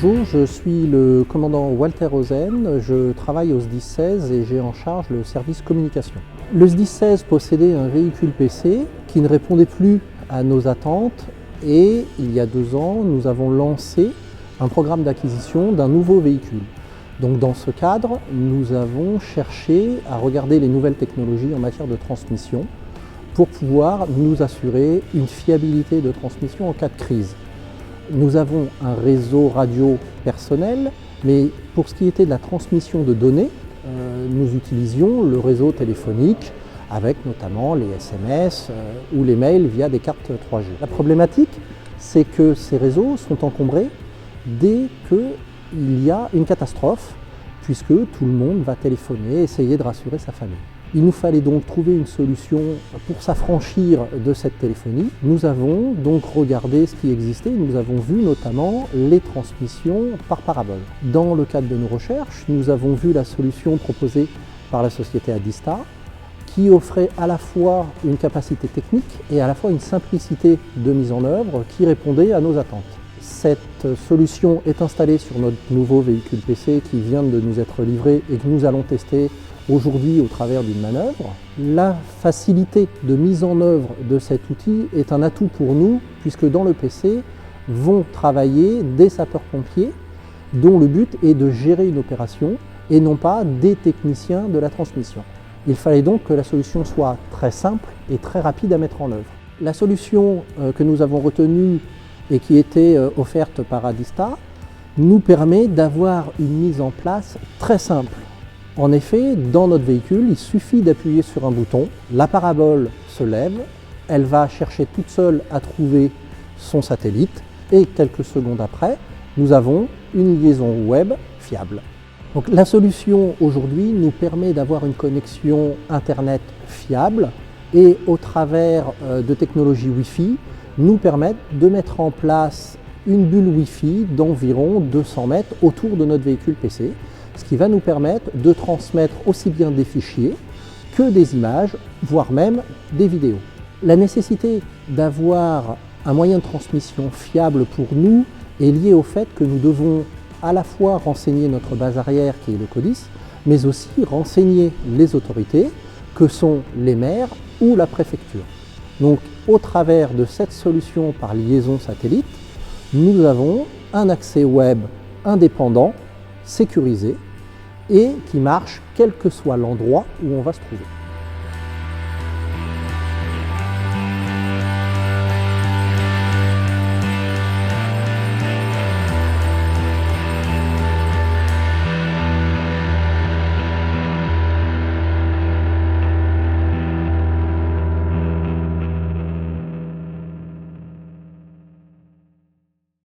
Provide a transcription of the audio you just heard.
Bonjour, je suis le commandant Walter Ozen, je travaille au SDIS-16 et j'ai en charge le service communication. Le SDIS-16 possédait un véhicule PC qui ne répondait plus à nos attentes et il y a 2 ans, nous avons lancé un programme d'acquisition d'un nouveau véhicule. Donc dans ce cadre, nous avons cherché à regarder les nouvelles technologies en matière de transmission pour pouvoir nous assurer une fiabilité de transmission en cas de crise. Nous avons un réseau radio personnel, mais pour ce qui était de la transmission de données, nous utilisions le réseau téléphonique avec notamment les SMS ou les mails via des cartes 3G. La problématique, c'est que ces réseaux sont encombrés dès qu'il y a une catastrophe, puisque tout le monde va téléphoner, essayer de rassurer sa famille. Il nous fallait donc trouver une solution pour s'affranchir de cette téléphonie. Nous avons donc regardé ce qui existait, nous avons vu notamment les transmissions par parabole. Dans le cadre de nos recherches, nous avons vu la solution proposée par la société Adista, qui offrait à la fois une capacité technique et à la fois une simplicité de mise en œuvre qui répondait à nos attentes. Cette solution est installée sur notre nouveau véhicule PC qui vient de nous être livré et que nous allons tester aujourd'hui au travers d'une manœuvre. La facilité de mise en œuvre de cet outil est un atout pour nous puisque dans le PC vont travailler des sapeurs-pompiers dont le but est de gérer une opération et non pas des techniciens de la transmission. Il fallait donc que la solution soit très simple et très rapide à mettre en œuvre. La solution que nous avons retenue et qui était offerte par Adista nous permet d'avoir une mise en place très simple. En effet, dans notre véhicule, il suffit d'appuyer sur un bouton, la parabole se lève, elle va chercher toute seule à trouver son satellite et quelques secondes après, nous avons une liaison web fiable. Donc, la solution aujourd'hui nous permet d'avoir une connexion Internet fiable et au travers de technologies Wi-Fi, nous permettent de mettre en place une bulle Wi-Fi d'environ 200 mètres autour de notre véhicule PC, ce qui va nous permettre de transmettre aussi bien des fichiers que des images, voire même des vidéos. La nécessité d'avoir un moyen de transmission fiable pour nous est liée au fait que nous devons à la fois renseigner notre base arrière qui est le CODIS, mais aussi renseigner les autorités que sont les maires ou la préfecture. Donc au travers de cette solution par liaison satellite, nous avons un accès web indépendant, sécurisé et qui marche quel que soit l'endroit où on va se trouver.